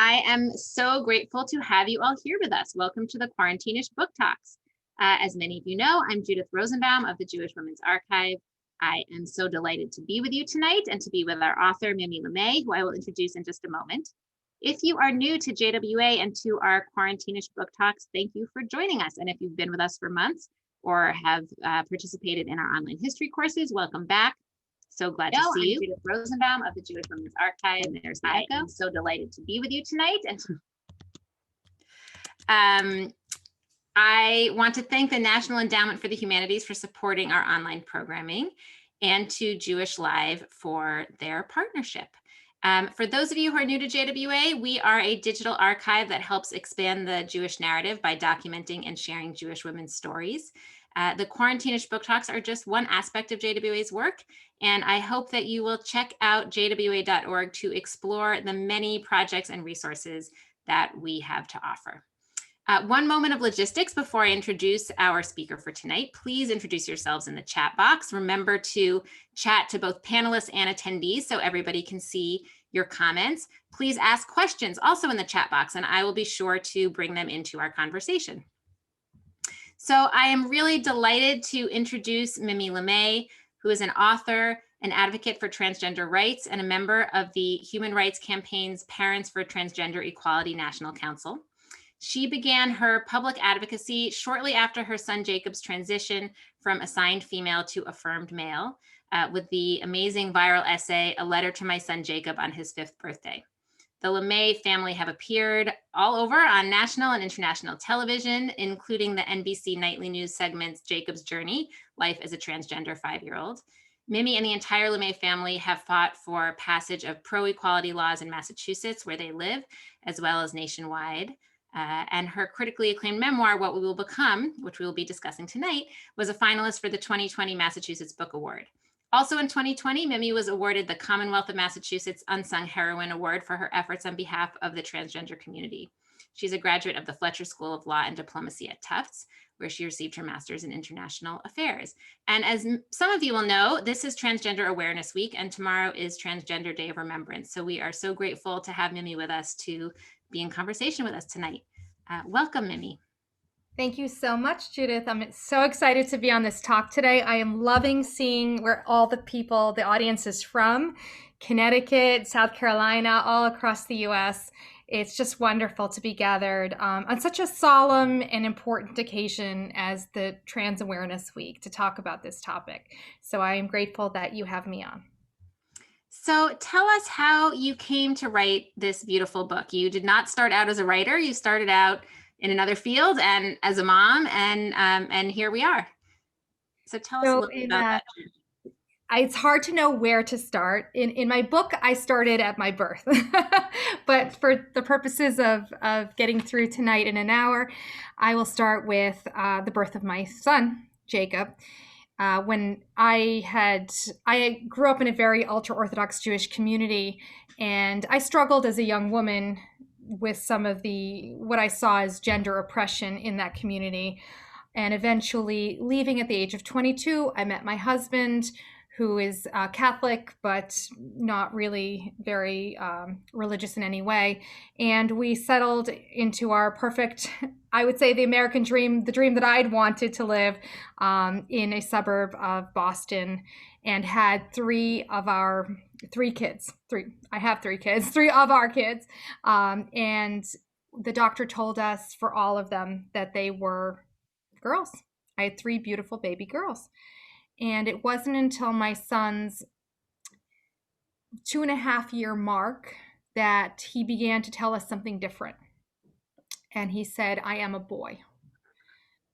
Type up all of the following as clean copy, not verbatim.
I am so grateful to have you all here with us. Welcome to the Quarantine-ish Book Talks. As many of you know, I'm Judith Rosenbaum of the Jewish Women's Archive. I am so delighted to be with you tonight and to be with our author, Mimi Lemay, who I will introduce in just a moment. If you are new to JWA and to our Quarantine-ish Book Talks, thank you for joining us. And if you've been with us for months or have participated in our online history courses, welcome back. So glad to see you. I'm Judith Rosenbaum of the Jewish Women's Archive. And there's the echo. I'm so delighted to be with you tonight. And I want to thank the National Endowment for the Humanities for supporting our online programming, and to jewishLIVE for their partnership. For those of you who are new to JWA, we are a digital archive that helps expand the Jewish narrative by documenting and sharing Jewish women's stories. The Quarantine-ish Book Talks are just one aspect of JWA's work, and I hope that you will check out jwa.org to explore the many projects and resources that we have to offer. One moment of logistics before I introduce our speaker for tonight. Please introduce yourselves in the chat box. Remember to chat to both panelists and attendees so everybody can see your comments. Please ask questions also in the chat box, and I will be sure to bring them into our conversation. So I am really delighted to introduce Mimi Lemay, who is an author, an advocate for transgender rights, and a member of the Human Rights Campaign's Parents for Transgender Equality National Council. She began her public advocacy shortly after her son Jacob's transition from assigned female to affirmed male, with the amazing viral essay, A Letter to My Son Jacob on His 5th Birthday. The Lemay family have appeared all over on national and international television, including the NBC nightly news segments Jacob's Journey, Life as a Transgender 5-Year-Old. Mimi and the entire Lemay family have fought for passage of pro-equality laws in Massachusetts, where they live, as well as nationwide. And her critically acclaimed memoir, What We Will Become, which we will be discussing tonight, was a finalist for the 2020 Massachusetts Book Award. Also in 2020, Mimi was awarded the Commonwealth of Massachusetts Unsung Heroine Award for her efforts on behalf of the transgender community. She's a graduate of the Fletcher School of Law and Diplomacy at Tufts, where she received her master's in international affairs. And as some of you will know, this is Transgender Awareness Week, and tomorrow is Transgender Day of Remembrance. So we are so grateful to have Mimi with us to be in conversation with us tonight. Welcome, Mimi. Thank you so much, Judith. I'm so excited to be on this talk today. I am loving seeing where all the people, the audience is from, Connecticut, South Carolina, all across the US. It's just wonderful to be gathered on such a solemn and important occasion as the Trans Awareness Week to talk about this topic. So I am grateful that you have me on. So tell us how you came to write this beautiful book. You did not start out as a writer. You started out in another field and as a mom, and here we are. So tell us a little bit about that. It's hard to know where to start. In my book, I started at my birth, but for the purposes of getting through tonight in an hour, I will start with the birth of my son, Jacob. When I grew up in a very ultra-Orthodox Jewish community, and I struggled as a young woman with some of what I saw as gender oppression in that community. And eventually leaving at the age of 22, I met my husband, who is Catholic, but not really very religious in any way. And we settled into our perfect, I would say, the American dream, the dream that I'd wanted to live in a suburb of Boston, and had three of our kids. I have 3 kids, 3 of our kids. And the doctor told us for all of them that they were girls. I had 3 beautiful baby girls. And it wasn't until my son's 2.5-year mark that he began to tell us something different. And he said, I am a boy.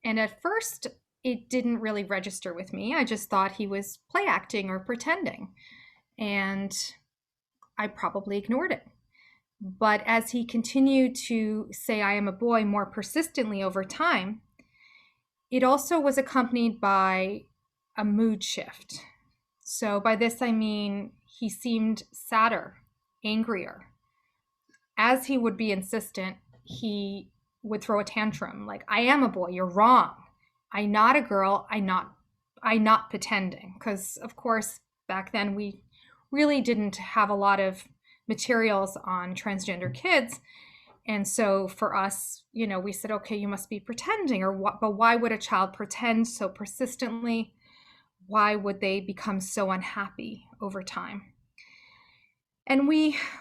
And at first, it didn't really register with me. I just thought he was play acting or pretending. And I probably ignored it. But as he continued to say, I am a boy, more persistently over time, it also was accompanied by a mood shift. So by this, I mean, he seemed sadder, angrier. As he would be insistent, he would throw a tantrum like, I am a boy, you're wrong. I'm not a girl, I'm not pretending. Because of course, back then we really didn't have a lot of materials on transgender kids. And so for us, we said, okay, you must be pretending, but why would a child pretend so persistently? Why would they become so unhappy over time? And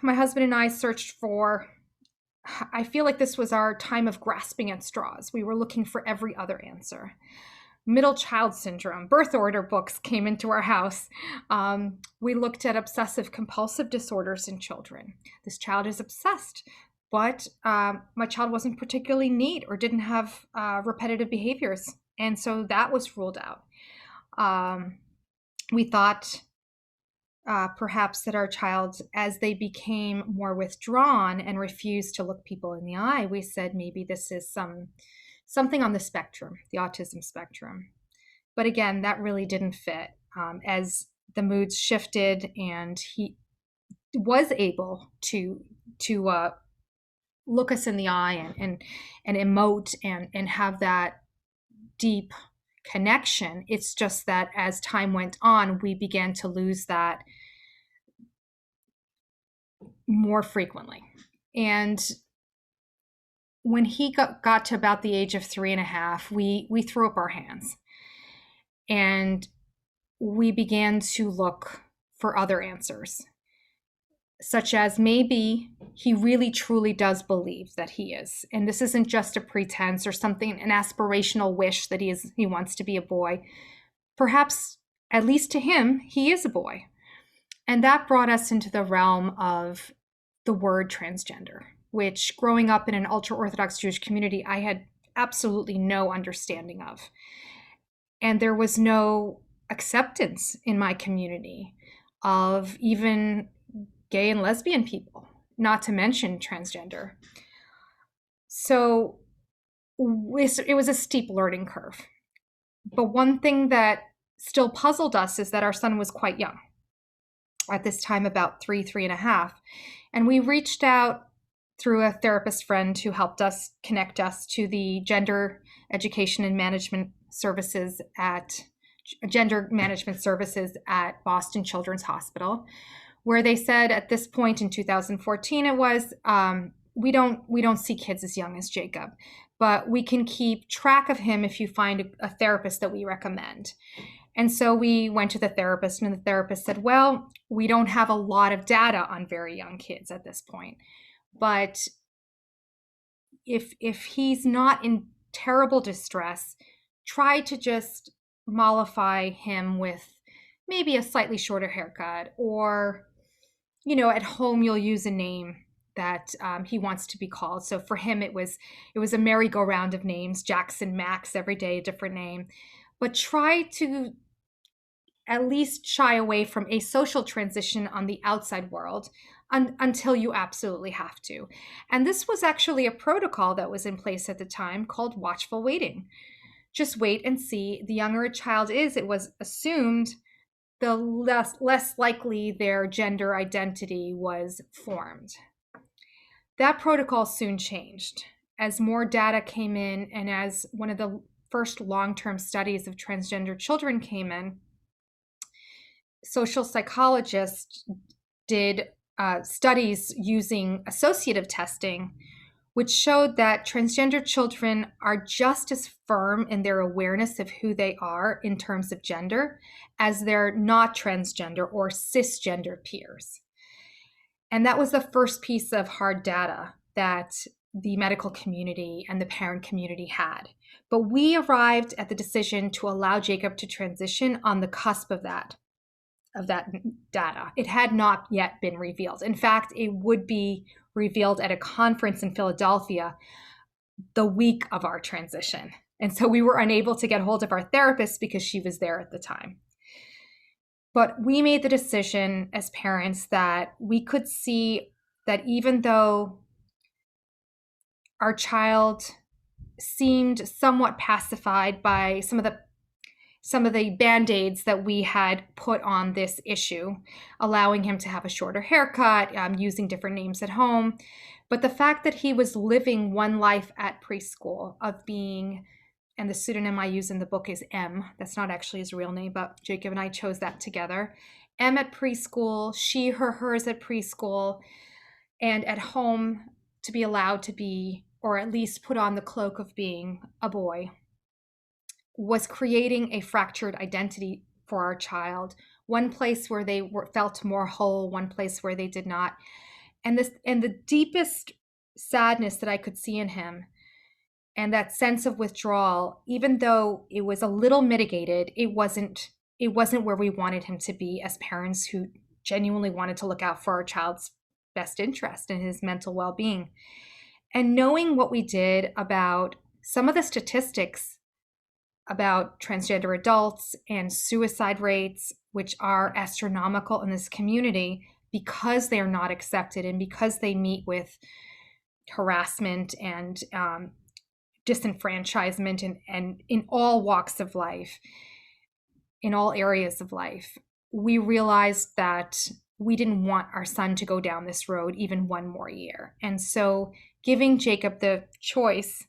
my husband and I searched I feel like this was our time of grasping at straws. We were looking for every other answer. Middle child syndrome, birth order books came into our house. We looked at obsessive compulsive disorders in children. This child is obsessed, but my child wasn't particularly neat or didn't have repetitive behaviors. And so that was ruled out. We thought perhaps that our child, as they became more withdrawn and refused to look people in the eye, we said maybe this is something on the spectrum, the autism spectrum. But again, that really didn't fit. As the moods shifted and he was able to look us in the eye and emote and have that deep connection. It's just that as time went on, we began to lose that more frequently. And when he got to about the age of 3.5, we threw up our hands and we began to look for other answers, such as maybe he really truly does believe that he is. And this isn't just a pretense or something, an aspirational wish that he wants to be a boy. Perhaps, at least to him, he is a boy. And that brought us into the realm of the word transgender, which growing up in an ultra-Orthodox Jewish community, I had absolutely no understanding of. And there was no acceptance in my community of even gay and lesbian people, not to mention transgender. So it was a steep learning curve. But one thing that still puzzled us is that our son was quite young at this time, about 3.5. And we reached out through a therapist friend who helped us connect us to the gender education and management services at Boston Children's Hospital, where they said at this point in 2014, it was, we don't see kids as young as Jacob, but we can keep track of him if you find a therapist that we recommend. And so we went to the therapist, and the therapist said, well, we don't have a lot of data on very young kids at this point, but if he's not in terrible distress, try to just mollify him with maybe a slightly shorter haircut, or, at home you'll use a name that he wants to be called. So for him, it was a merry-go-round of names, Jackson, Max, every day a different name. But try to at least shy away from a social transition on the outside world until you absolutely have to. And this was actually a protocol that was in place at the time called watchful waiting. Just wait and see. The younger a child is, it was assumed, the less likely their gender identity was formed. That protocol soon changed as more data came in, and as one of the first long-term studies of transgender children came in, social psychologists did studies using associative testing, which showed that transgender children are just as firm in their awareness of who they are in terms of gender as their not transgender or cisgender peers. And that was the first piece of hard data that the medical community and the parent community had. But we arrived at the decision to allow Jacob to transition on the cusp of that data. It had not yet been revealed. In fact, it would be revealed at a conference in Philadelphia the week of our transition. And so we were unable to get hold of our therapist because she was there at the time. But we made the decision as parents that we could see that even though our child seemed somewhat pacified by some of the Band-Aids that we had put on this issue, allowing him to have a shorter haircut, using different names at home. But the fact that he was living one life at preschool of being, and the pseudonym I use in the book is M. That's not actually his real name, but Jacob and I chose that together. M at preschool, she, her, hers at preschool, and at home to be allowed to be, or at least put on the cloak of being a boy, was creating a fractured identity for our child. One place where they felt more whole, one place where they did not. And the deepest sadness that I could see in him, and that sense of withdrawal, even though it was a little mitigated, it wasn't where we wanted him to be as parents who genuinely wanted to look out for our child's best interest and his mental well-being. And knowing what we did about some of the statistics about transgender adults and suicide rates, which are astronomical in this community because they are not accepted and because they meet with harassment and disenfranchisement and in all walks of life, in all areas of life, we realized that we didn't want our son to go down this road even one more year. And so giving Jacob the choice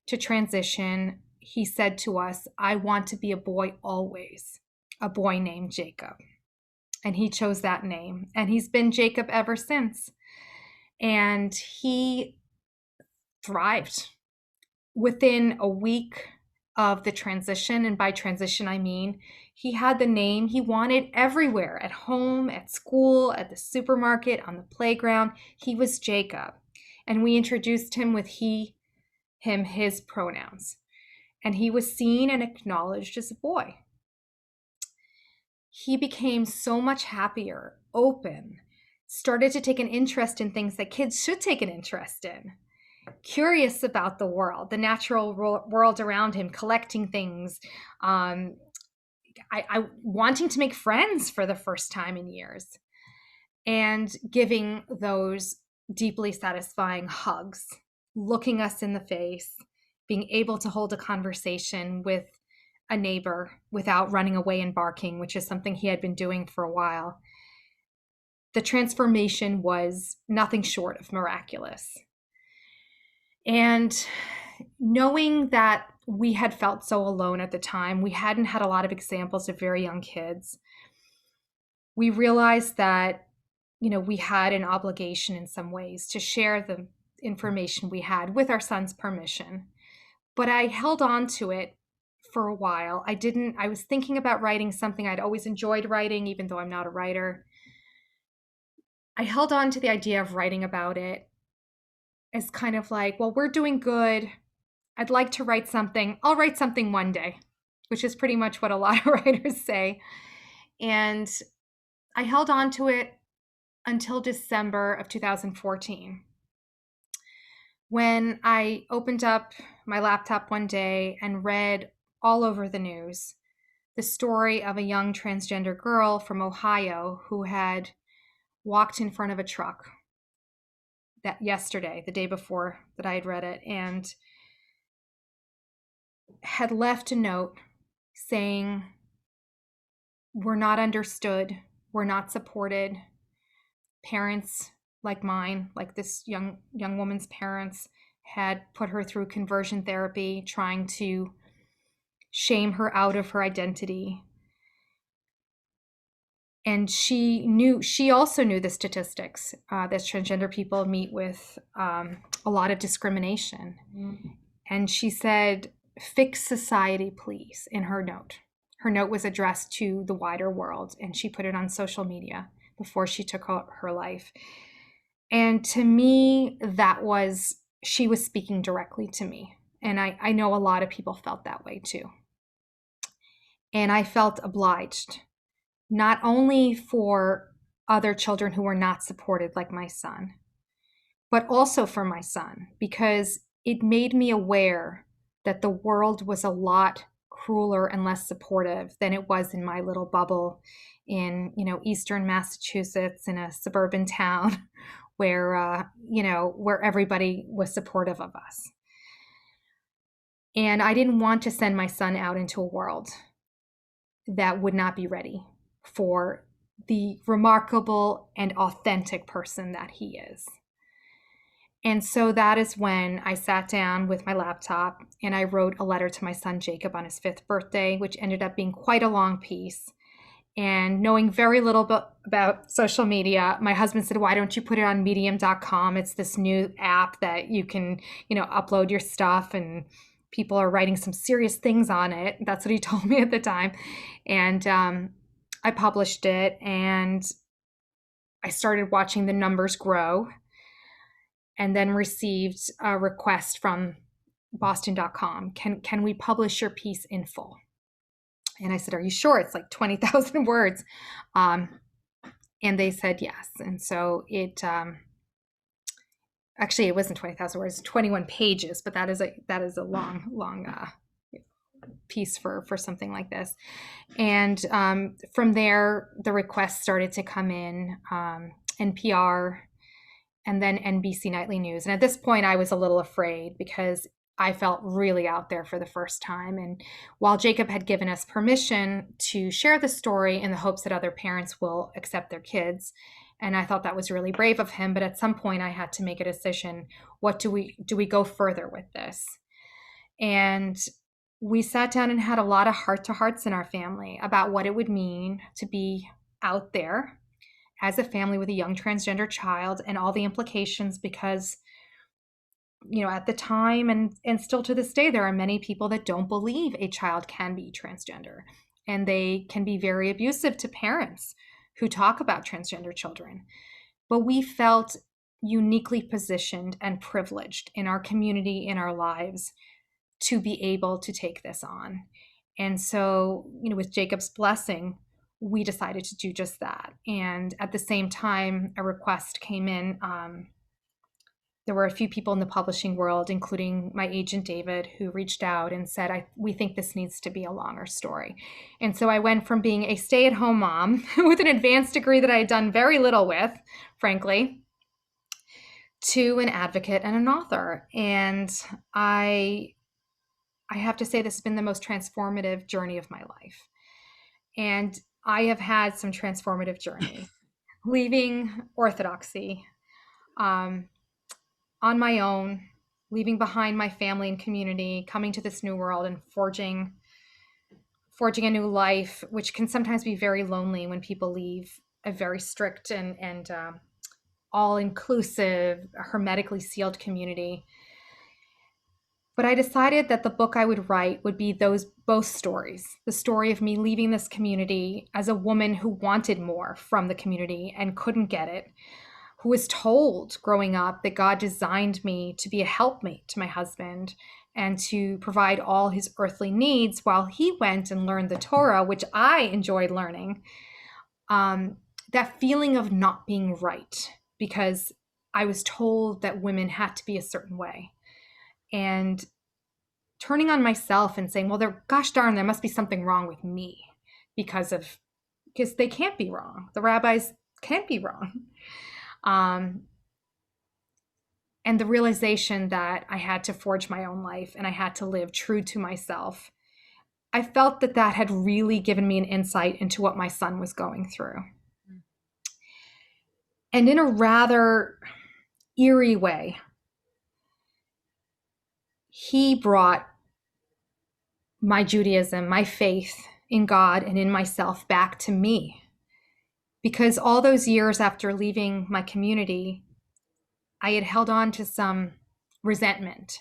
to transition, he said to us, I want to be a boy always, a boy named Jacob. And he chose that name. And he's been Jacob ever since. And he thrived within a week of the transition. And by transition, I mean he had the name he wanted everywhere, at home, at school, at the supermarket, on the playground. He was Jacob. And we introduced him with he, him, his pronouns. And he was seen and acknowledged as a boy. He became so much happier, open, started to take an interest in things that kids should take an interest in, curious about the world, the natural world around him, collecting things, I wanting to make friends for the first time in years, and giving those deeply satisfying hugs, looking us in the face, being able to hold a conversation with a neighbor without running away and barking, which is something he had been doing for a while. The transformation was nothing short of miraculous. And knowing that we had felt so alone at the time, we hadn't had a lot of examples of very young kids. We realized that, we had an obligation in some ways to share the information we had with our son's permission. But I held on to it for a while. I was thinking about writing something. I'd always enjoyed writing, even though I'm not a writer. I held on to the idea of writing about it as kind of like, well, we're doing good. I'd like to write something. I'll write something one day, which is pretty much what a lot of writers say. And I held on to it until December of 2014, when I opened up my laptop one day and read all over the news the story of a young transgender girl from Ohio who had walked in front of a truck that yesterday, the day before that I had read it, and had left a note saying, we're not understood, we're not supported. Parents like mine, like this young woman's parents, had put her through conversion therapy, trying to shame her out of her identity. And she also knew the statistics that transgender people meet with a lot of discrimination. Mm-hmm. And she said, fix society, please, in her note. Her note was addressed to the wider world, and she put it on social media before she took her life. And to me, she was speaking directly to me. And I know a lot of people felt that way too. And I felt obliged, not only for other children who were not supported like my son, but also for my son, because it made me aware that the world was a lot crueler and less supportive than it was in my little bubble in, Eastern Massachusetts, in a suburban town where everybody was supportive of us. And I didn't want to send my son out into a world that would not be ready for the remarkable and authentic person that he is. And so that is when I sat down with my laptop and I wrote a letter to my son Jacob on his 5th birthday, which ended up being quite a long piece. And knowing very little about social media, my husband said, why don't you put it on medium.com? It's this new app that you can, upload your stuff, and people are writing some serious things on it. That's what he told me at the time. And I published it, and I started watching the numbers grow, and then received a request from Boston.com. Can we publish your piece in full? And I said, are you sure? It's like 20,000 words. And they said yes. And so actually, it wasn't 20,000 words, 21 pages, but that is a long piece for something like this. And from there, the requests started to come in, NPR, and then NBC Nightly News. And at this point, I was a little afraid because I felt really out there for the first time. And while Jacob had given us permission to share the story in the hopes that other parents will accept their kids, and I thought that was really brave of him, but at some point I had to make a decision. What do we go further with this? And we sat down and had a lot of heart-to-hearts in our family about what it would mean to be out there as a family with a young transgender child, and all the implications, because at the time and still to this day, there are many people that don't believe a child can be transgender, and they can be very abusive to parents who talk about transgender children. But we felt uniquely positioned and privileged in our community, in our lives, to be able to take this on. And so, with Jacob's blessing, we decided to do just that. And at the same time, a request came in. There were a few people in the publishing world, including my agent, David, who reached out and said, we think this needs to be a longer story. And so I went from being a stay-at-home mom with an advanced degree that I had done very little with, frankly, to an advocate and an author. And I have to say, this has been the most transformative journey of my life. And I have had some transformative journey, leaving orthodoxy on my own, leaving behind my family and community, coming to this new world and forging a new life, which can sometimes be very lonely when people leave a very strict and all-inclusive, hermetically sealed community. But I decided that the book I would write would be both stories. The story of me leaving this community as a woman who wanted more from the community and couldn't get it, who was told growing up that God designed me to be a helpmate to my husband and to provide all his earthly needs while he went and learned the Torah, which I enjoyed learning. That feeling of not being right, because I was told that women had to be a certain way. And turning on myself and saying, well, gosh darn, there must be something wrong with me because they can't be wrong. The rabbis can't be wrong. And the realization that I had to forge my own life and I had to live true to myself. I felt that had really given me an insight into what my son was going through. And in a rather eerie way, he brought my Judaism, my faith in God and in myself back to me. Because all those years after leaving my community, I had held on to some resentment,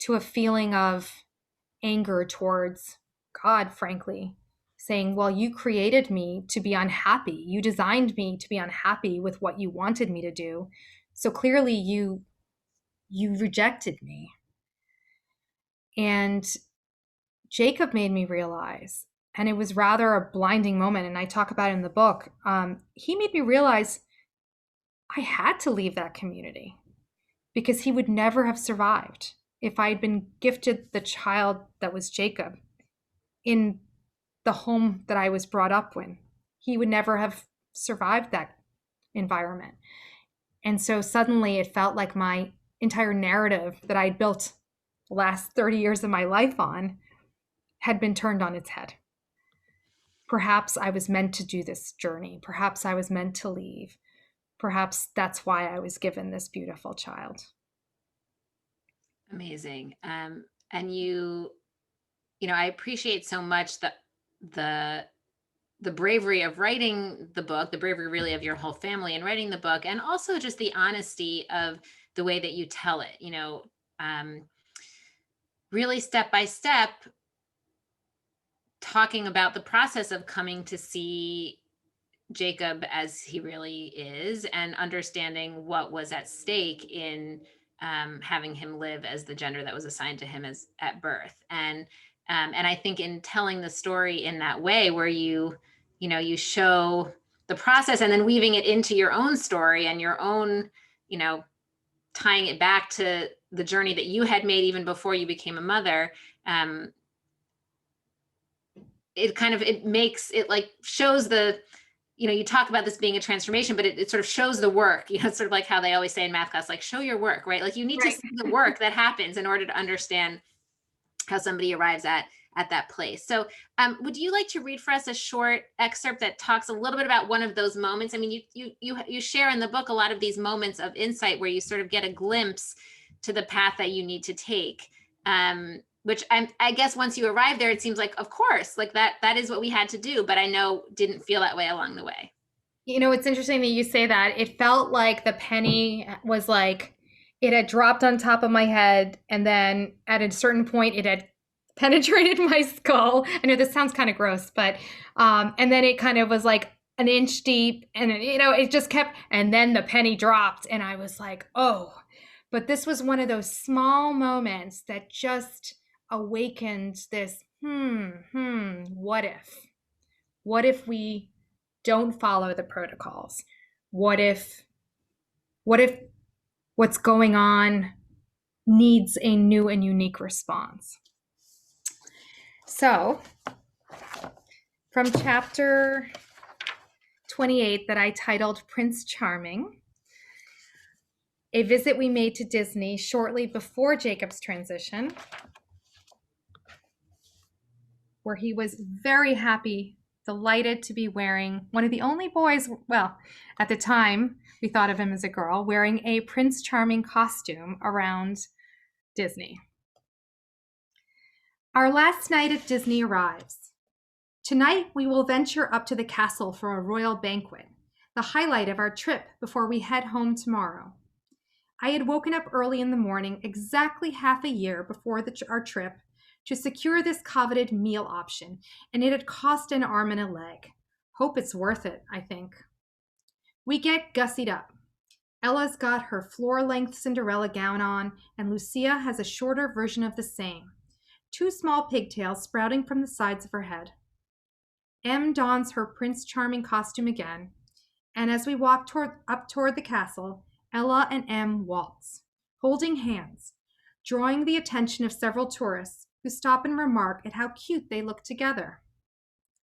to a feeling of anger towards God, frankly, saying, well, you created me to be unhappy. You designed me to be unhappy with what you wanted me to do. So clearly you rejected me. And Jacob made me realize, and it was rather a blinding moment, and I talk about it in the book, he made me realize I had to leave that community because he would never have survived if I had been gifted the child that was Jacob in the home that I was brought up in. He would never have survived that environment. And so suddenly it felt like my entire narrative that I'd built the last 30 years of my life on had been turned on its head. Perhaps I was meant to do this journey. Perhaps I was meant to leave. Perhaps that's why I was given this beautiful child. Amazing. And I appreciate so much the the bravery of writing the book, the bravery really of your whole family in writing the book, and also just the honesty of the way that you tell it, really step by step, talking about the process of coming to see Jacob as he really is, and understanding what was at stake in having him live as the gender that was assigned to him as at birth. And I think in telling the story in that way, where you show the process and then weaving it into your own story and your own, tying it back to the journey that you had made even before you became a mother. It makes it, like, shows the, you talk about this being a transformation, but it sort of shows the work. It's sort of like how they always say in math class, like, show your work, right? Like, you need to see the work that happens in order to understand how somebody arrives at that place. So would you like to read for us a short excerpt that talks a little bit about one of those moments? I mean, you share in the book a lot of these moments of insight where you sort of get a glimpse to the path that you need to take. Which I guess once you arrive there, it seems like, of course, like that is what we had to do, but I know didn't feel that way along the way. It's interesting that you say that. It felt like the penny was like, it had dropped on top of my head, and then at a certain point it had penetrated my skull. I know this sounds kind of gross, but and then it kind of was like an inch deep, and it just kept, and then the penny dropped, and I was like, oh. But this was one of those small moments that just awakened this, what if? What if we don't follow the protocols? What if what's going on needs a new and unique response? So, from chapter 28 that I titled Prince Charming, a visit we made to Disney shortly before Jacob's transition, where he was very happy, delighted to be wearing, one of the only boys, well, at the time, we thought of him as a girl, wearing a Prince Charming costume around Disney. Our last night at Disney arrives. Tonight, we will venture up to the castle for a royal banquet, the highlight of our trip before we head home tomorrow. I had woken up early in the morning, exactly half a year before our trip, to secure this coveted meal option, and it had cost an arm and a leg. Hope it's worth it, I think. We get gussied up. Ella's got her floor-length Cinderella gown on, and Lucia has a shorter version of the same, 2 small pigtails sprouting from the sides of her head. Em dons her Prince Charming costume again, and as we walk up toward the castle, Ella and Em waltz, holding hands, drawing the attention of several tourists who stop and remark at how cute they look together.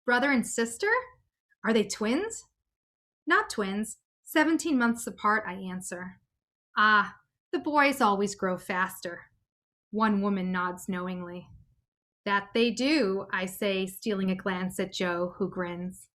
Brother and sister? Are they twins? Not twins, 17 months apart, I answer. Ah, the boys always grow faster. One woman nods knowingly. That they do, I say, stealing a glance at Joe, who grins.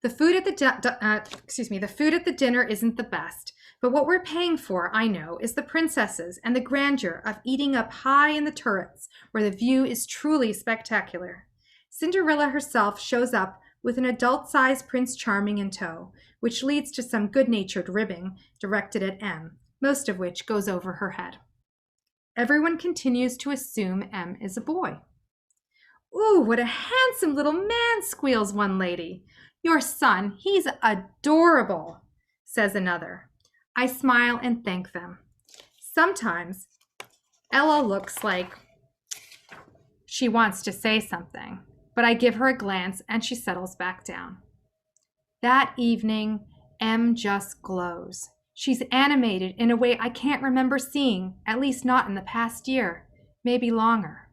The food at the dinner isn't the best, but what we're paying for, I know, is the princesses and the grandeur of eating up high in the turrets, where the view is truly spectacular. Cinderella herself shows up with an adult-sized Prince Charming in tow, which leads to some good-natured ribbing directed at Em, most of which goes over her head. Everyone continues to assume Em is a boy. Ooh, what a handsome little man, squeals one lady. Your son, he's adorable, says another. I smile and thank them. Sometimes Ella looks like she wants to say something, but I give her a glance and she settles back down. That evening, Em just glows. She's animated in a way I can't remember seeing, at least not in the past year, maybe longer.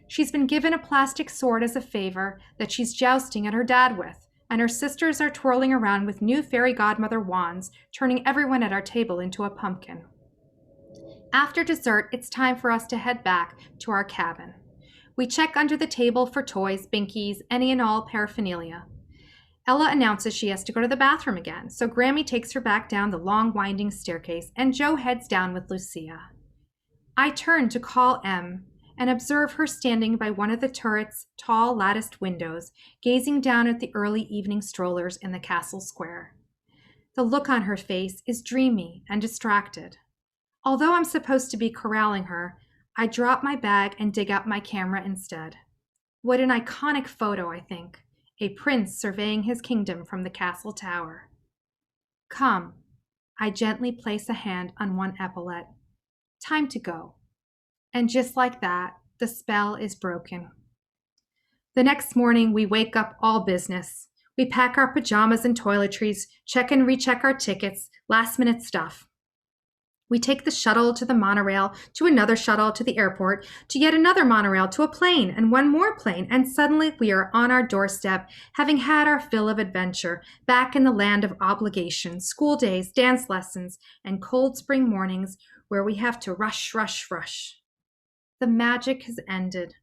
She's been given a plastic sword as a favor that she's jousting at her dad with, and her sisters are twirling around with new fairy godmother wands, turning everyone at our table into a pumpkin. After dessert, it's time for us to head back to our cabin. We check under the table for toys, binkies, any and all paraphernalia. Ella announces she has to go to the bathroom again, so Grammy takes her back down the long, winding staircase, and Joe heads down with Lucia. I turn to call Em, and observe her standing by one of the turret's tall latticed windows, gazing down at the early evening strollers in the castle square. The look on her face is dreamy and distracted. Although I'm supposed to be corralling her, I drop my bag and dig out my camera instead. What an iconic photo, I think. A prince surveying his kingdom from the castle tower. Come. I gently place a hand on one epaulette. Time to go. And just like that, the spell is broken. The next morning, we wake up all business. We pack our pajamas and toiletries, check and recheck our tickets, last-minute stuff. We take the shuttle to the monorail, to another shuttle to the airport, to yet another monorail, to a plane, and one more plane, and suddenly we are on our doorstep, having had our fill of adventure, back in the land of obligation, school days, dance lessons, and cold spring mornings where we have to rush, rush, rush. The magic has ended,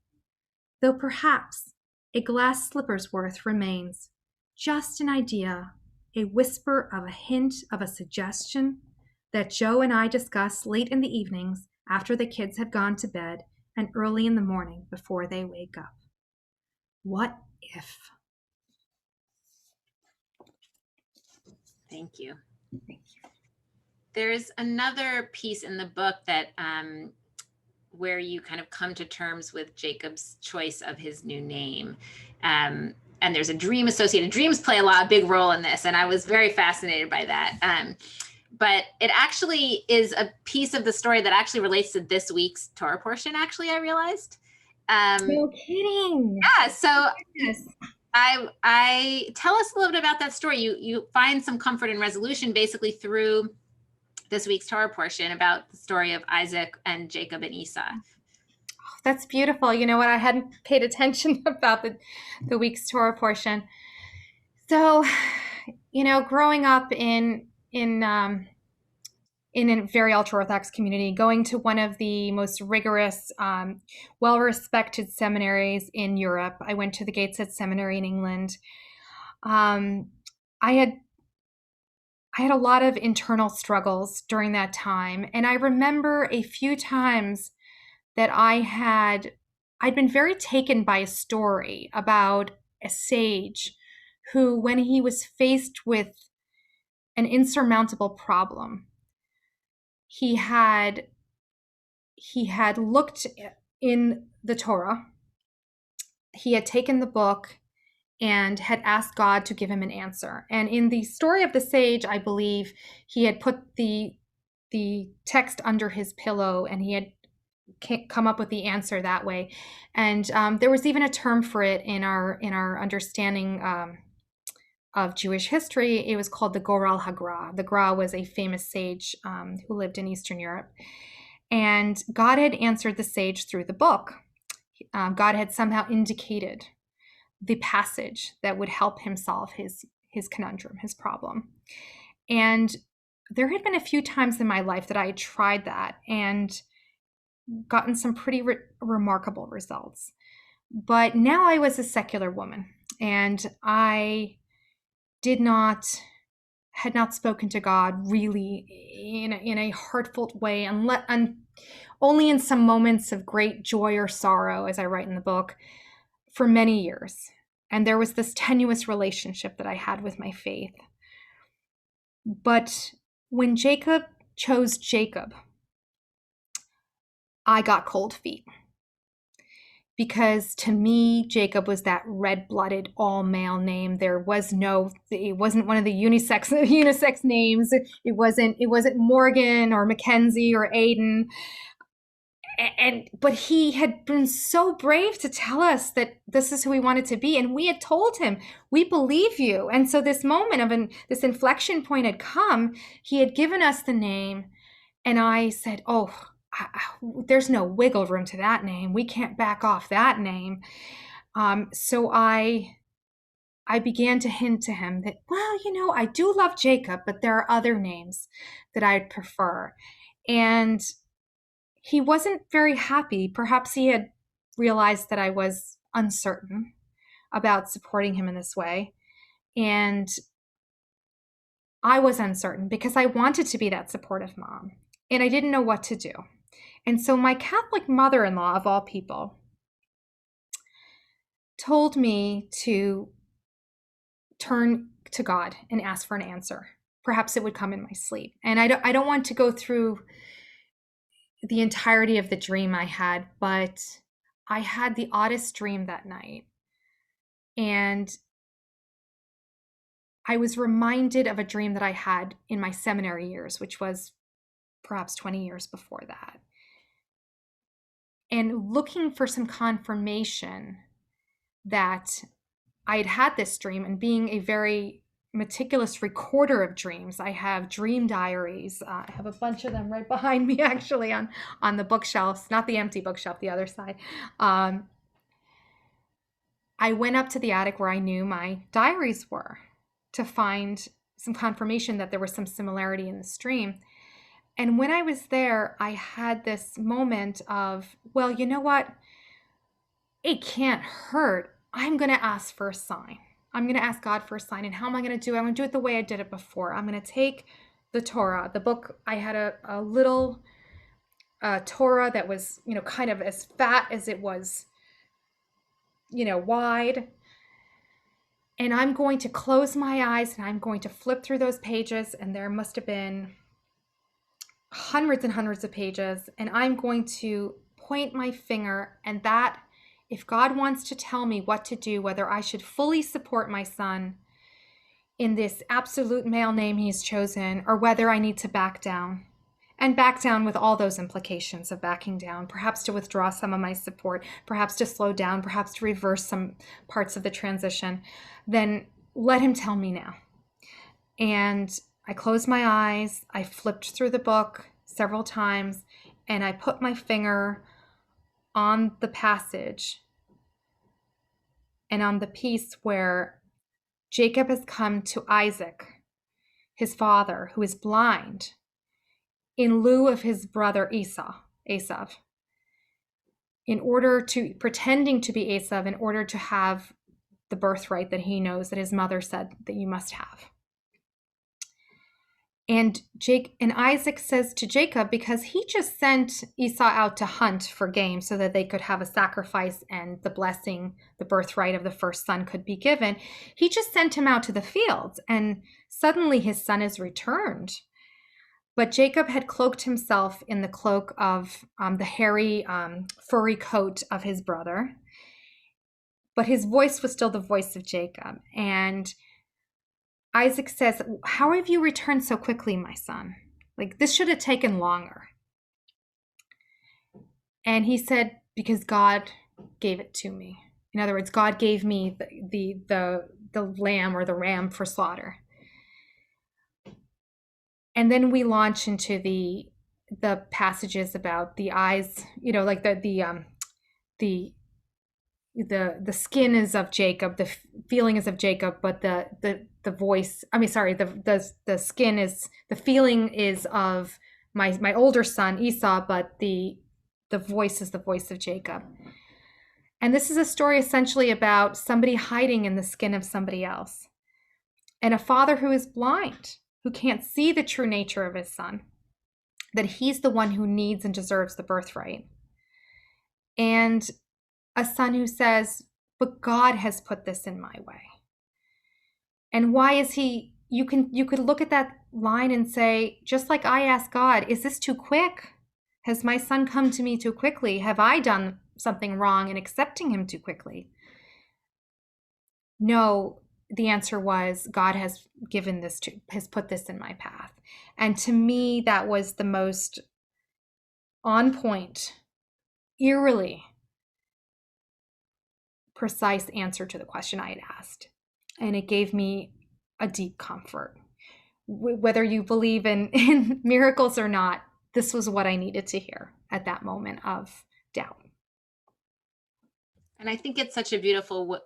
though perhaps a glass slipper's worth remains. Just an idea, a whisper of a hint of a suggestion that Joe and I discuss late in the evenings after the kids have gone to bed and early in the morning before they wake up. What if? Thank you. There's another piece in the book that where you kind of come to terms with Jacob's choice of his new name. And there's a dream associated. Dreams play a big role in this, and I was very fascinated by that. But it actually is a piece of the story that actually relates to this week's Torah portion, actually, I realized. No kidding. Yeah, so yes. I tell us a little bit about that story. You find some comfort and resolution basically through this week's Torah portion about the story of Isaac and Jacob and Esau. Oh, that's beautiful. You know what? I hadn't paid attention about the week's Torah portion. So, you know, growing up in a very ultra-Orthodox community, going to one of the most rigorous, well-respected seminaries in Europe. I went to the Gateshead Seminary in England. I had a lot of internal struggles during that time. And I remember a few times that I'd been very taken by a story about a sage who, when he was faced with an insurmountable problem, he had looked in the Torah. He had taken the book and had asked God to give him an answer. And in the story of the sage, I believe he had put the text under his pillow and he had come up with the answer that way. And there was even a term for it in our understanding of Jewish history. It was called the Goral HaGra. The Gra was a famous sage who lived in Eastern Europe. And God had answered the sage through the book. God had somehow indicated the passage that would help him solve his conundrum, his problem. And there had been a few times in my life that I had tried that and gotten some pretty remarkable results. But now I was a secular woman, and I had not spoken to God really in a heartfelt way, and only in some moments of great joy or sorrow, as I write in the book, for many years. And there was this tenuous relationship that I had with my faith. But when Jacob chose Jacob, I got cold feet. Because to me, Jacob was that red-blooded, all-male name. It wasn't one of the unisex names. It wasn't Morgan or Mackenzie or Aiden. But he had been so brave to tell us that this is who we wanted to be. And we had told him, we believe you. And so this moment of this inflection point had come. He had given us the name. And I said, there's no wiggle room to that name. We can't back off that name. So I began to hint to him that, well, I do love Jacob, but there are other names that I'd prefer. And he wasn't very happy. Perhaps he had realized that I was uncertain about supporting him in this way. And I was uncertain because I wanted to be that supportive mom. And I didn't know what to do. And so my Catholic mother-in-law, of all people, told me to turn to God and ask for an answer. Perhaps it would come in my sleep. And I don't want to go through the entirety of the dream I had, but I had the oddest dream that night. And I was reminded of a dream that I had in my seminary years, which was perhaps 20 years before that. And looking for some confirmation that I had this dream, and being a very meticulous recorder of dreams, I have dream diaries. I have a bunch of them right behind me, actually, on the bookshelves, not the empty bookshelf, the other side. I went up to the attic where I knew my diaries were to find some confirmation that there was some similarity in this dream. And when I was there, I had this moment of, well, you know what? It can't hurt. I'm going to ask for a sign. I'm going to ask God for a sign. And how am I going to do it? I'm going to do it the way I did it before. I'm going to take the Torah, the book. I had a little Torah that was, kind of as fat as it was, wide. And I'm going to close my eyes and I'm going to flip through those pages. And there must have been hundreds and hundreds of pages. And I'm going to point my finger, and that, if God wants to tell me what to do, whether I should fully support my son in this absolute male name he's chosen, or whether I need to back down, and back down with all those implications of backing down, perhaps to withdraw some of my support, perhaps to slow down, perhaps to reverse some parts of the transition, then let him tell me now. And I closed my eyes, I flipped through the book several times, and I put my finger on the passage and on the piece where Jacob has come to Isaac, his father, who is blind, in lieu of his brother Esav, pretending to be Esav, in order to have the birthright that he knows that his mother said that you must have. And Isaac says to Jacob, because he just sent Esau out to hunt for game so that they could have a sacrifice and the blessing, the birthright of the first son could be given. He just sent him out to the fields, and suddenly his son is returned. But Jacob had cloaked himself in the cloak of the hairy, furry coat of his brother. But his voice was still the voice of Jacob. And Isaac says, how have you returned so quickly, my son? Like, this should have taken longer. And he said, because God gave it to me. In other words, God gave me the lamb or the ram for slaughter. And then we launch into the passages about the eyes, like the skin is of Jacob, the feeling is of Jacob, but the voice, the skin is, the feeling is of my older son Esau, but the voice is the voice of Jacob. And this is a story essentially about somebody hiding in the skin of somebody else, and a father who is blind, who can't see the true nature of his son, that he's the one who needs and deserves the birthright. And a son who says, but God has put this in my way. And why is he, you could look at that line and say, just like I asked God, is this too quick? Has my son come to me too quickly? Have I done something wrong in accepting him too quickly? No, the answer was, God has put this in my path. And to me, that was the most on point, eerily precise answer to the question I had asked. And it gave me a deep comfort. Whether you believe in miracles or not, this was what I needed to hear at that moment of doubt. And I think it's such a beautiful,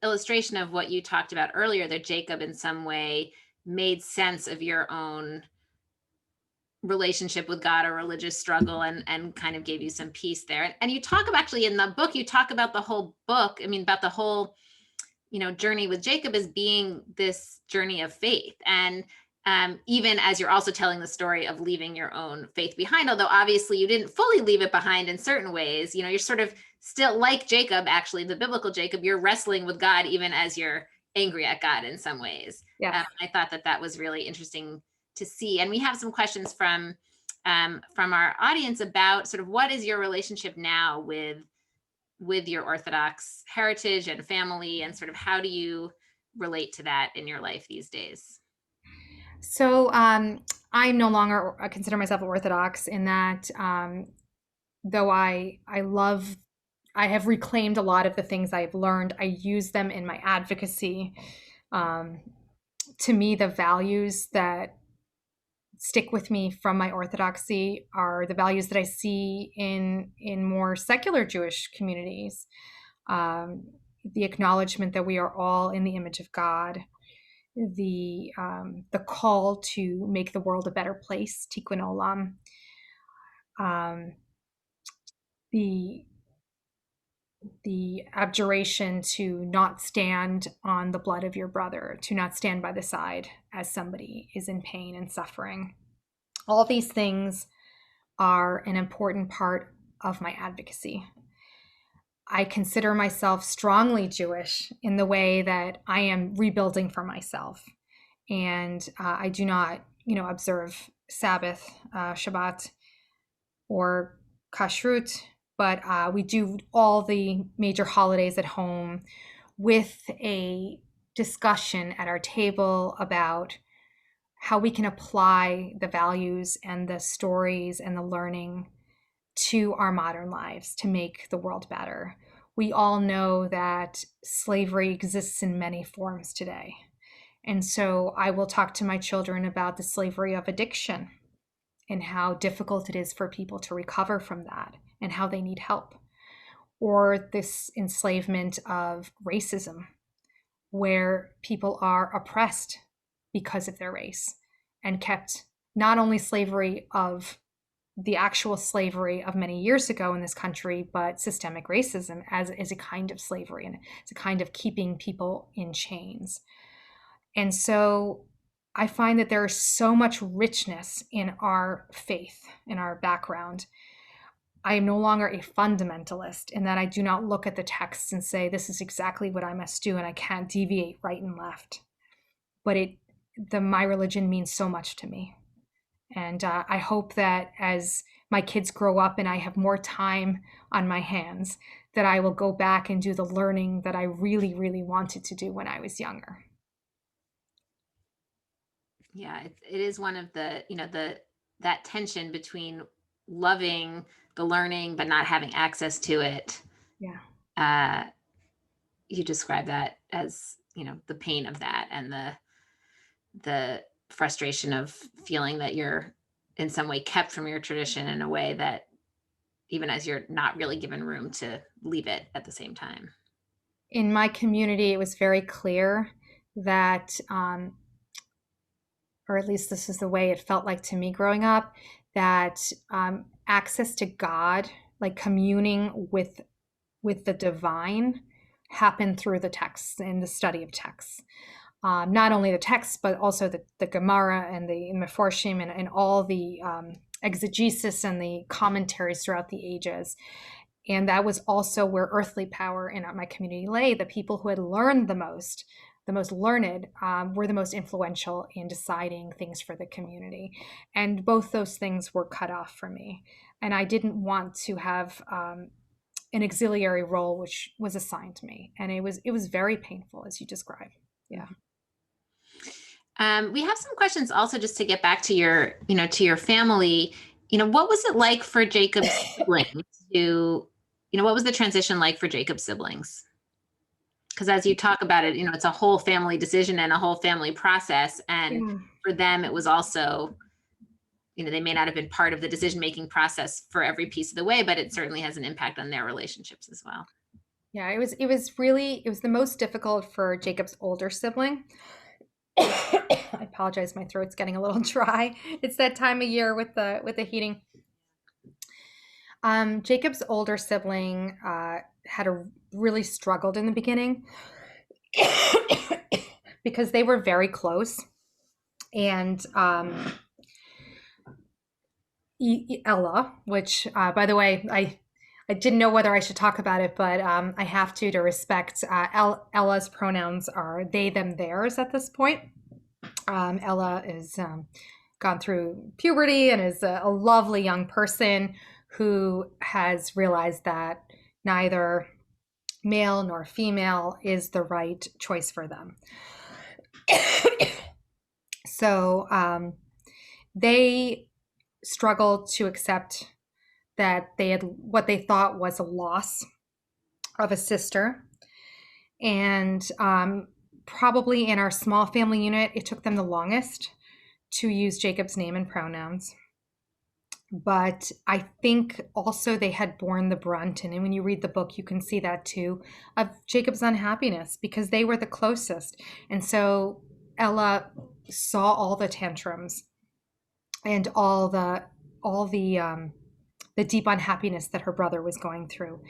illustration of what you talked about earlier, that Jacob in some way made sense of your own relationship with God or religious struggle, and kind of gave you some peace there. And you talk about, actually in the book, you talk about the whole book, about the whole, journey with Jacob as being this journey of faith. And even as you're also telling the story of leaving your own faith behind, although obviously you didn't fully leave it behind in certain ways. You're sort of still like Jacob, actually, the biblical Jacob, you're wrestling with God even as you're angry at God in some ways. Yes. I thought that was really interesting to see. And we have some questions from our audience about sort of what is your relationship now with your Orthodox heritage and family, and sort of how do you relate to that in your life these days? So I no longer consider myself Orthodox in that, though I have reclaimed a lot of the things I've learned. I use them in my advocacy. To me, the values that stick with me from my Orthodoxy are the values that I see in more secular Jewish communities. The acknowledgement that we are all in the image of God, the call to make the world a better place, tikkun olam, the abjuration to not stand on the blood of your brother, to not stand by the side as somebody is in pain and suffering. All these things are an important part of my advocacy. I consider myself strongly Jewish in the way that I am rebuilding for myself. And I do not, observe Sabbath, Shabbat, or Kashrut, but we do all the major holidays at home with a discussion at our table about how we can apply the values and the stories and the learning to our modern lives to make the world better. We all know that slavery exists in many forms today. And so I will talk to my children about the slavery of addiction and how difficult it is for people to recover from that and how they need help. Or this enslavement of racism, where people are oppressed because of their race and kept not only slavery of the actual slavery of many years ago in this country, but systemic racism as a kind of slavery, and it's a kind of keeping people in chains. And so I find that there is so much richness in our faith, in our background. I am no longer a fundamentalist in that I do not look at the texts and say, this is exactly what I must do and I can't deviate right and left. But my religion means so much to me. And I hope that as my kids grow up and I have more time on my hands, that I will go back and do the learning that I really, really wanted to do when I was younger. Yeah, it is one of the, that tension between loving the learning but not having access to it. Yeah. You describe that as, the pain of that, and the frustration of feeling that you're in some way kept from your tradition in a way that, even as you're not really given room to leave it at the same time. In my community, it was very clear that, or at least this is the way it felt like to me growing up, that access to God, like communing with the divine, happened through the texts and the study of texts. Not only the texts, but also the Gemara and the Meforshim and all the exegesis and the commentaries throughout the ages. And that was also where earthly power in my community lay. The people who had learned the most learned, were the most influential in deciding things for the community. And both those things were cut off for me. And I didn't want to have an auxiliary role which was assigned to me. And it was very painful, as you described. Yeah. We have some questions also, just to get back to your, to your family. What was it like for Jacob's siblings what was the transition like for Jacob's siblings? Because as you talk about it, it's a whole family decision and a whole family process. And for them, it was also, they may not have been part of the decision-making process for every piece of the way, but it certainly has an impact on their relationships as well. Yeah, it was the most difficult for Jacob's older sibling. I apologize, my throat's getting a little dry. It's that time of year with the heating. Jacob's older sibling really struggled in the beginning because they were very close, And Ella, which, by the way, I didn't know whether I should talk about it, but I have to respect Ella's pronouns are they, them, theirs at this point. Ella is gone through puberty and is a lovely young person who has realized that neither male nor female is the right choice for them. So they struggled to accept that they had what they thought was a loss of a sister. And probably in our small family unit, it took them the longest to use Jacob's name and pronouns. But I think also they had borne the brunt, and when you read the book, you can see that too, of Jacob's unhappiness because they were the closest. And so Ella saw all the tantrums and all the deep unhappiness that her brother was going through.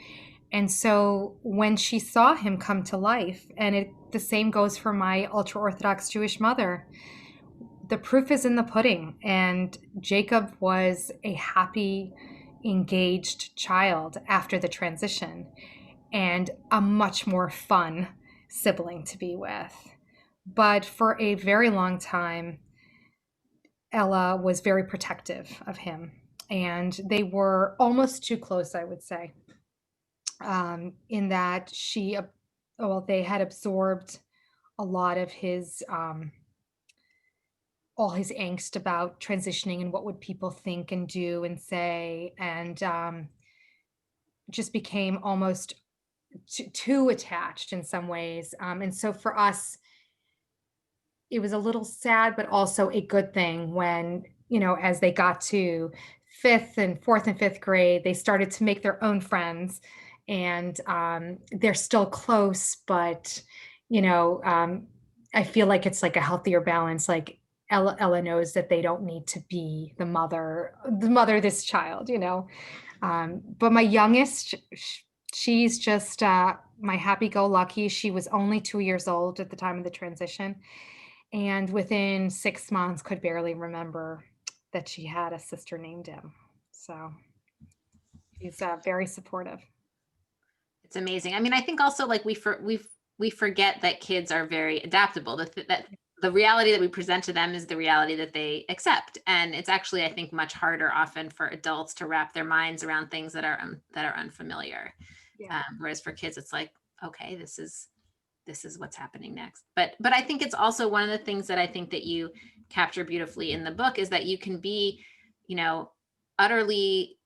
And so when she saw him come to life, and the same goes for my ultra-Orthodox Jewish mother, the proof is in the pudding. And Jacob was a happy, engaged child after the transition and a much more fun sibling to be with. But for a very long time, Ella was very protective of him. And they were almost too close, I would say, in that they had absorbed a lot of his all his angst about transitioning and what would people think and do and say, and just became almost too attached in some ways. And so for us, it was a little sad, but also a good thing when, as they got to fourth and fifth grade, they started to make their own friends, and they're still close, but, I feel like it's like a healthier balance. Like Ella knows that they don't need to be the mother of this child, but my youngest, she's just my happy-go-lucky. She was only 2 years old at the time of the transition, and within 6 months could barely remember that she had a sister named him. So he's very supportive. It's amazing. I mean, I think also like we forget that kids are very adaptable. That the reality that we present to them is the reality that they accept, and it's actually, I think, much harder often for adults to wrap their minds around things that are unfamiliar. Yeah. Whereas for kids, it's like, okay, this is what's happening next. But I think it's also one of the things that I think that you capture beautifully in the book is that you can be, utterly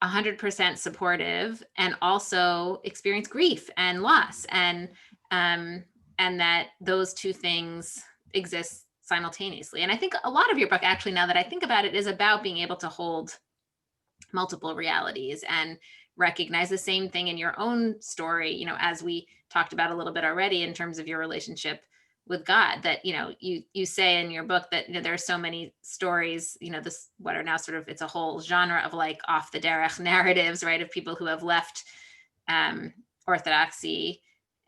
100% supportive and also experience grief and loss, and that those two things exist simultaneously. And I think a lot of your book, actually, now that I think about it, is about being able to hold multiple realities and recognize the same thing in your own story, as we talked about a little bit already in terms of your relationship with God, that, you say in your book that, there are so many stories, this, what are now sort of, it's a whole genre of like off the derech narratives, right? Of people who have left orthodoxy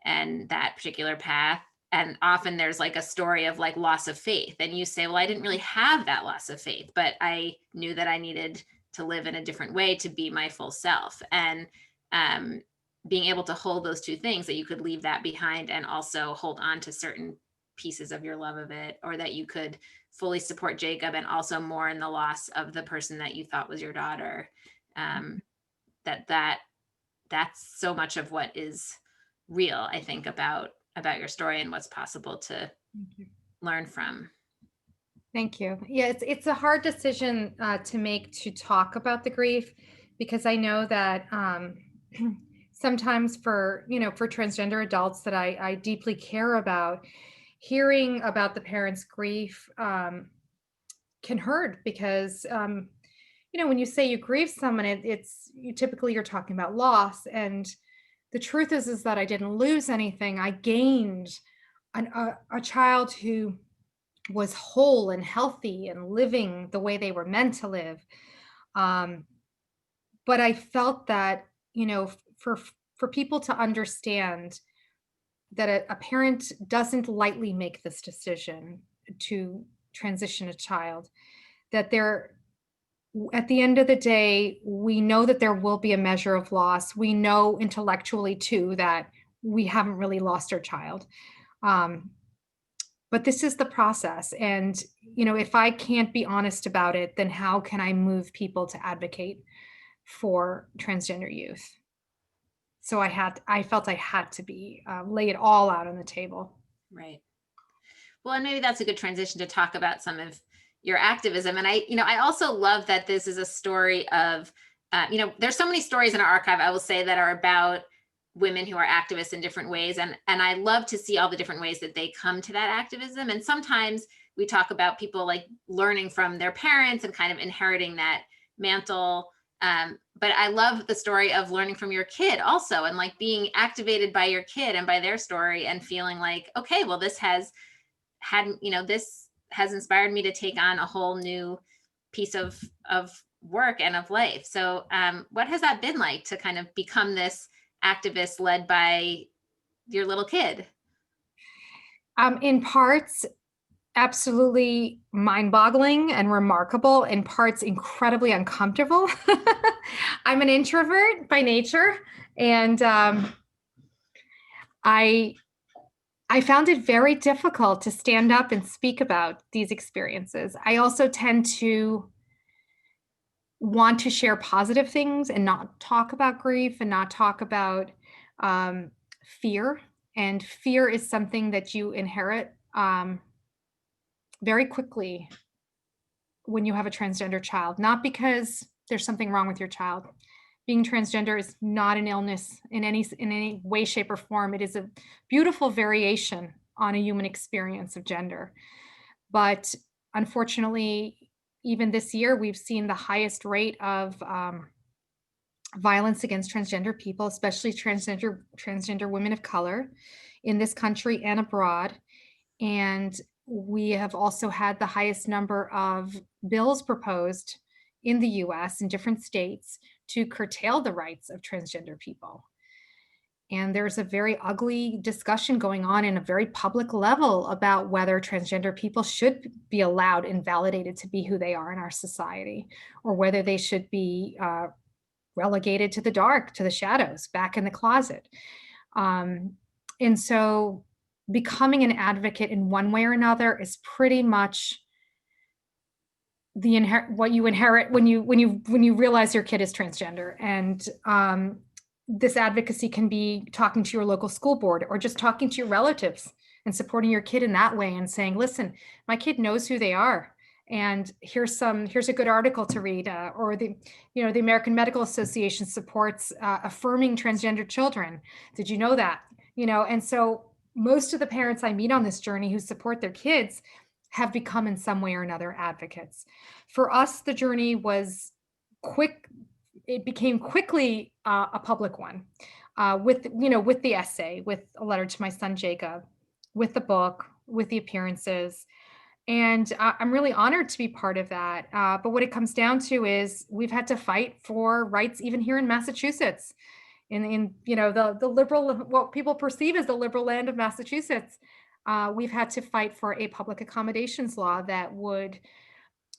and that particular path. And often there's like a story of like loss of faith. And you say, well, I didn't really have that loss of faith, but I knew that I needed to live in a different way to be my full self. And being able to hold those two things, that you could leave that behind and also hold on to certain pieces of your love of it, or that you could fully support Jacob and also mourn the loss of the person that you thought was your daughter. That's so much of what is real, I think, about your story and what's possible to learn from. Thank you. Yeah, it's a hard decision to make, to talk about the grief, because I know that sometimes for transgender adults that I deeply care about, hearing about the parents' grief can hurt, because when you say you grieve someone, you're talking about loss, and the truth is that I didn't lose anything. I gained a child who was whole and healthy and living the way they were meant to live. But I felt that, for people to understand that a parent doesn't lightly make this decision to transition a child, that there, at the end of the day, we know that there will be a measure of loss. We know intellectually too that we haven't really lost our child. Um, but this is the process. And, if I can't be honest about it, then how can I move people to advocate for transgender youth? So I felt I had to be lay it all out on the table. Right. Well, and maybe that's a good transition to talk about some of your activism. And I also love that this is a story of, there's so many stories in our archive, I will say, that are about women who are activists in different ways. And I love to see all the different ways that they come to that activism. And sometimes we talk about people like learning from their parents and kind of inheriting that mantle. But I love the story of learning from your kid also, and like being activated by your kid and by their story and feeling like, okay, well, this has inspired me to take on a whole new piece of work and of life. So what has that been like to kind of become this activist led by your little kid? In parts, absolutely mind-boggling and remarkable, in parts incredibly uncomfortable. I'm an introvert by nature, and I found it very difficult to stand up and speak about these experiences. I also tend to want to share positive things and not talk about grief and not talk about um, fear. And fear is something that you inherit very quickly when you have a transgender child, not because there's something wrong with your child. Being transgender is not an illness in any way, shape, or form. It is a beautiful variation on a human experience of gender. But unfortunately, even this year, we've seen the highest rate of violence against transgender people, especially transgender women of color in this country and abroad. And we have also had the highest number of bills proposed in the US in different states to curtail the rights of transgender people. And there's a very ugly discussion going on in a very public level about whether transgender people should be allowed and validated to be who they are in our society, or whether they should be relegated to the dark, to the shadows, back in the closet. And so becoming an advocate in one way or another is pretty much what you inherit when you realize your kid is transgender. And this advocacy can be talking to your local school board, or just talking to your relatives and supporting your kid in that way and saying, listen, my kid knows who they are, and here's a good article to read, or the American Medical Association supports affirming transgender children. Did you know that? And so most of the parents I meet on this journey who support their kids have become in some way or another advocates. For us, the journey was quick. It became quickly a public one, with the essay, with a letter to my son Jacob, with the book, with the appearances. And I'm really honored to be part of that. But what it comes down to is we've had to fight for rights even here in Massachusetts, in the liberal, what people perceive as the liberal land of Massachusetts. We've had to fight for a public accommodations law that would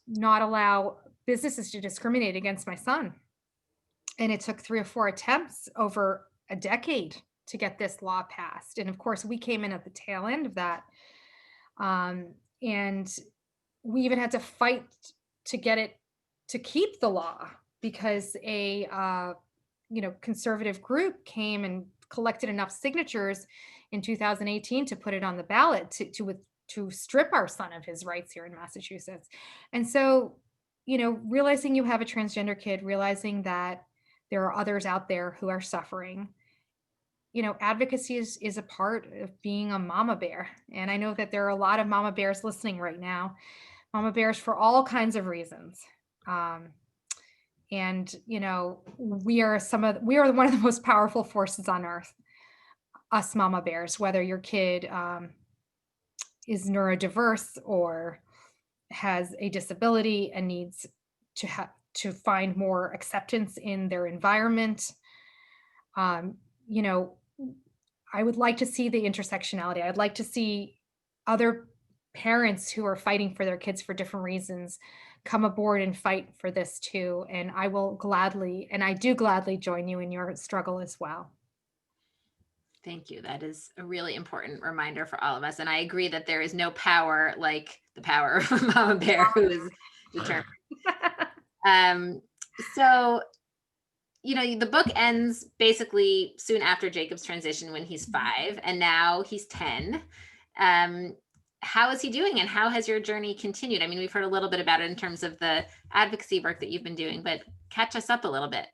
not allow businesses to discriminate against my son. And it took 3 or 4 attempts over a decade to get this law passed. And of course, we came in at the tail end of that. And we even had to fight to get it to keep the law, because a conservative group came and collected enough signatures in 2018 to put it on the ballot to strip our son of his rights here in Massachusetts. And so, realizing you have a transgender kid, realizing that there are others out there who are suffering, advocacy is a part of being a mama bear. And I know that there are a lot of mama bears listening right now, mama bears for all kinds of reasons. And we are one of the most powerful forces on earth, us mama bears, whether your kid is neurodiverse or has a disability and needs to find more acceptance in their environment. I would like to see the intersectionality. I'd like to see other parents who are fighting for their kids for different reasons come aboard and fight for this too. And I will gladly, and I do gladly join you in your struggle as well. Thank you. That is a really important reminder for all of us. And I agree that there is no power like the power of Mama Bear, who is determined. So, the book ends basically soon after Jacob's transition when he's 5, and now he's 10. How is he doing, and how has your journey continued? I mean, we've heard a little bit about it in terms of the advocacy work that you've been doing, but catch us up a little bit.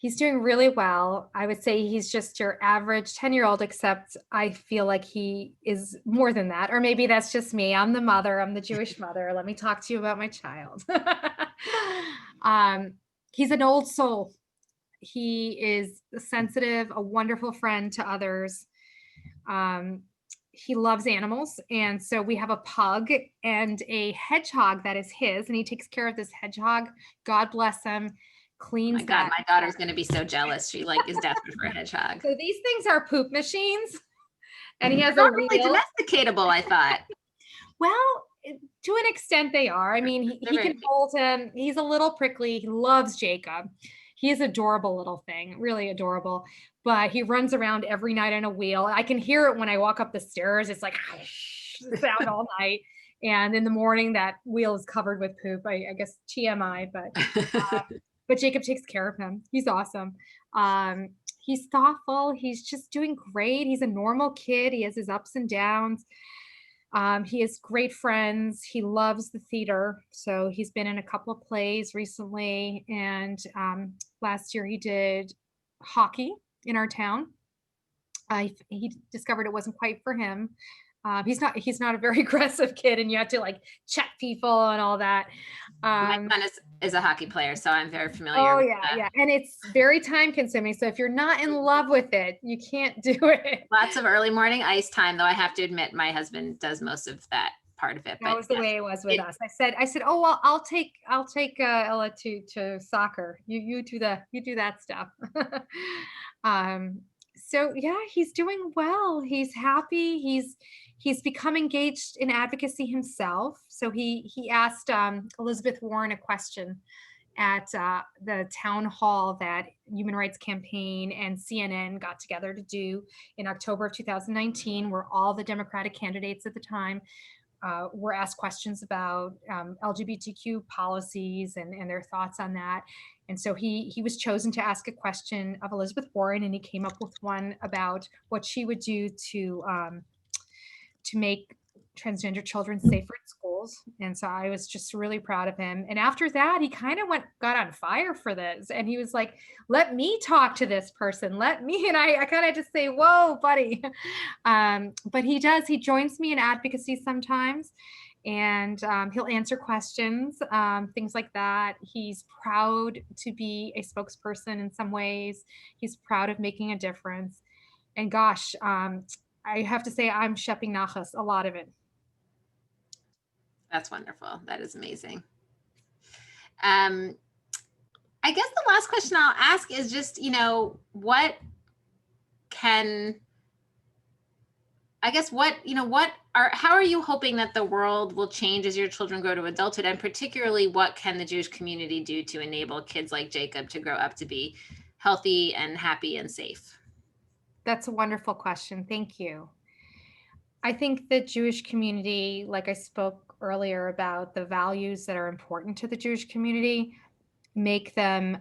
He's doing really well. I would say he's just your average 10-year-old, except I feel like he is more than that. Or maybe that's just me. I'm the mother. I'm the Jewish mother. Let me talk to you about my child. He's an old soul. He is sensitive, a wonderful friend to others. He loves animals. And so we have a pug and a hedgehog that is his, and he takes care of this hedgehog. God bless him. Cleans my God, my daughter's going to be so jealous. She is desperate for a hedgehog. So these things are poop machines, and he has They're a not really wheel. domesticatable, I thought. Well, to an extent they are. I mean, he can hold him. He's a little prickly. He loves Jacob. He is adorable little thing, really adorable. But he runs around every night on a wheel. I can hear it when I walk up the stairs. It's like sound all night. And in the morning, that wheel is covered with poop. I guess TMI, but Jacob takes care of him. He's awesome. He's thoughtful. He's just doing great. He's a normal kid. He has his ups and downs. He has great friends. He loves the theater. So he's been in a couple of plays recently. And last year he did hockey in our town. He discovered it wasn't quite for him. He's not a very aggressive kid, and you have to like check people and all that. My son is a hockey player, so I'm very familiar. Oh yeah. And it's very time consuming. So if you're not in love with it, you can't do it. Lots of early morning ice time, though I have to admit my husband does most of that part of it. That was the way it was with us. I said, oh well, I'll take Ella to soccer. You do that stuff. So yeah, he's doing well. He's happy. He's become engaged in advocacy himself. So he asked Elizabeth Warren a question at the town hall that Human Rights Campaign and CNN got together to do in October of 2019, where all the Democratic candidates at the time were asked questions about LGBTQ policies and their thoughts on that. And so he was chosen to ask a question of Elizabeth Warren, and he came up with one about what she would do to make transgender children safer in schools. And so I was just really proud of him. And after that, he kind of got on fire for this. And he was like, let me talk to this person. Let me. And I kind of just say, whoa, buddy. But he joins me in advocacy sometimes. And he'll answer questions, things like that. He's proud to be a spokesperson in some ways. He's proud of making a difference. And gosh, I have to say I'm shepping nachas, a lot of it. That's wonderful. That is amazing. I guess the last question I'll ask is just, how are you hoping that the world will change as your children grow to adulthood? And particularly, what can the Jewish community do to enable kids like Jacob to grow up to be healthy and happy and safe? That's a wonderful question. Thank you. I think the Jewish community, like I spoke earlier about the values that are important to the Jewish community, make them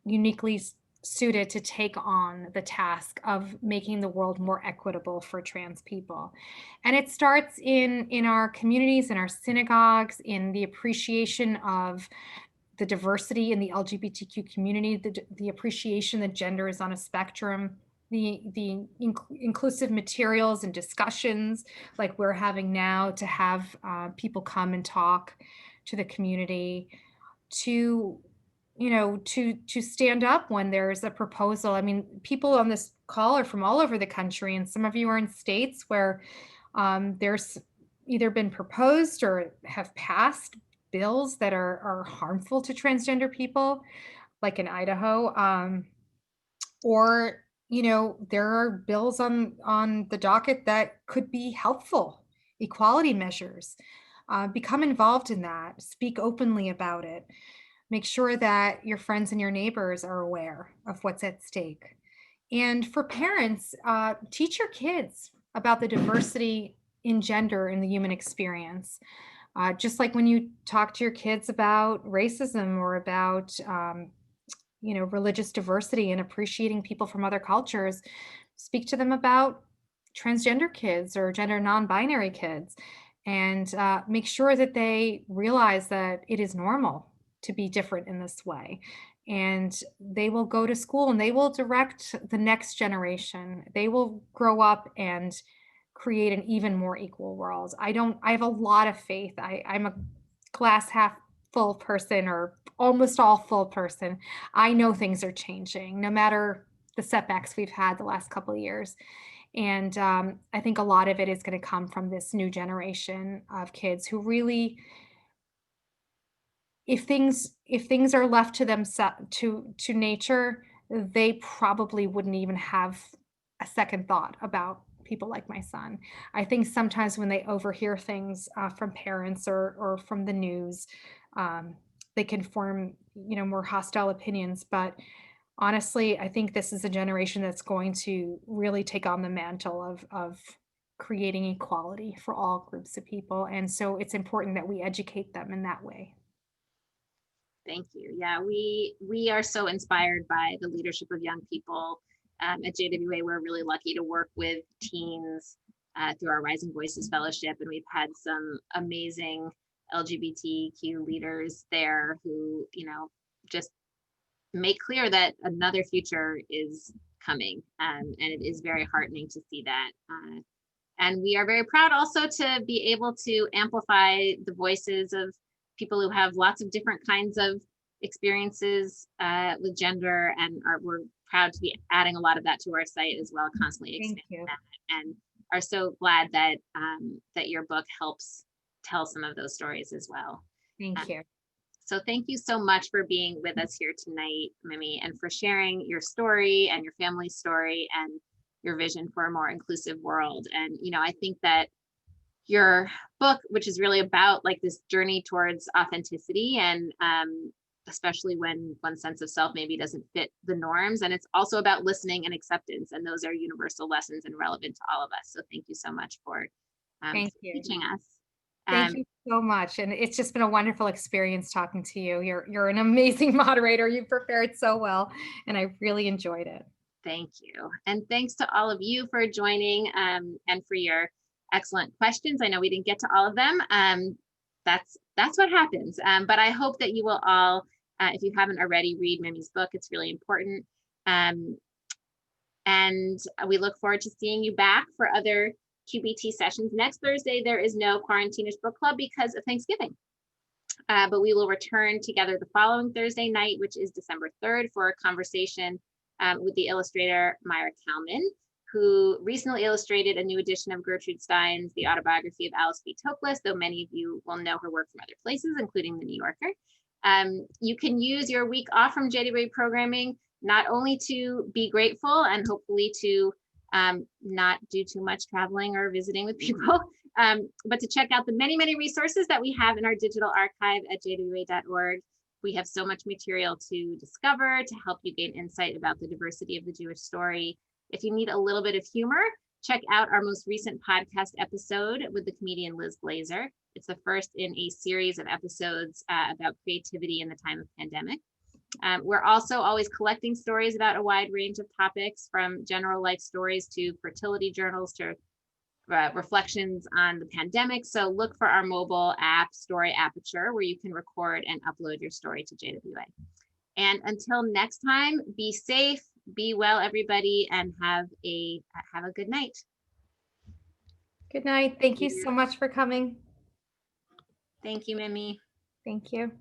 uniquely suited to take on the task of making the world more equitable for trans people. And it starts in our communities, in our synagogues, in the appreciation of the diversity in the LGBTQ community, the appreciation that gender is on a spectrum, the inclusive materials and discussions like we're having now to have people come and talk to the community, to stand up when there's a proposal. I mean, people on this call are from all over the country, and some of you are in states where there's either been proposed or have passed bills that are harmful to transgender people, like in Idaho, or there are bills on the docket that could be helpful equality measures. Become involved in that, speak openly about it. Make sure that your friends and your neighbors are aware of what's at stake. And for parents, teach your kids about the diversity in gender in the human experience. Just like when you talk to your kids about racism or about religious diversity and appreciating people from other cultures, speak to them about transgender kids or gender non-binary kids, and make sure that they realize that it is normal to be different in this way. And they will go to school and they will direct the next generation. They will grow up and create an even more equal world. I have a lot of faith. I'm a glass half full person, or almost all full person. I know things are changing no matter the setbacks we've had the last couple of years. And I think a lot of it is going to come from this new generation of kids who really, if things are left to them, to nature, they probably wouldn't even have a second thought about people like my son. I think sometimes when they overhear things from parents or from the news, they can form more hostile opinions. But honestly, I think this is a generation that's going to really take on the mantle of creating equality for all groups of people. And so it's important that we educate them in that way. Thank you. Yeah, we are so inspired by the leadership of young people. At JWA, we're really lucky to work with teens through our Rising Voices Fellowship, and we've had some amazing LGBTQ leaders there who, just make clear that another future is coming, and it is very heartening to see that. And we are very proud also to be able to amplify the voices of people who have lots of different kinds of experiences with gender, and we're proud to be adding a lot of that to our site as well, constantly expanding that, and are so glad that that your book helps tell some of those stories as well. Thank you. So thank you so much for being with us here tonight, Mimi, and for sharing your story and your family's story and your vision for a more inclusive world. And, I think that your book, which is really about like this journey towards authenticity, and especially when one's sense of self maybe doesn't fit the norms. And it's also about listening and acceptance. And those are universal lessons and relevant to all of us. So thank you so much for teaching us. Thank you so much. And it's just been a wonderful experience talking to you. You're an amazing moderator. You prepared so well, and I really enjoyed it. Thank you. And thanks to all of you for joining and for your excellent questions. I know we didn't get to all of them. That's what happens. But I hope that you will all, if you haven't already, read Mimi's book. It's really important. And we look forward to seeing you back for other QBT sessions. Next Thursday, there is no Quarantine-ish book club because of Thanksgiving. But we will return together the following Thursday night, which is December 3rd, for a conversation with the illustrator Myra Kalman, who recently illustrated a new edition of Gertrude Stein's The Autobiography of Alice B. Toklas, though many of you will know her work from other places, including The New Yorker. You can use your week off from JWA programming not only to be grateful and hopefully to not do too much traveling or visiting with people, but to check out the many, many resources that we have in our digital archive at jwa.org. We have so much material to discover to help you gain insight about the diversity of the Jewish story. If you need a little bit of humor, check out our most recent podcast episode with the comedian Liz Glazer. It's the first in a series of episodes about creativity in the time of pandemic. We're also always collecting stories about a wide range of topics, from general life stories to fertility journals to reflections on the pandemic. So look for our mobile app, Story Aperture, where you can record and upload your story to JWA. And until next time, be safe, be well, everybody, and have a good night. Good night. Thank you so much for coming. Thank you, Mimi. Thank you.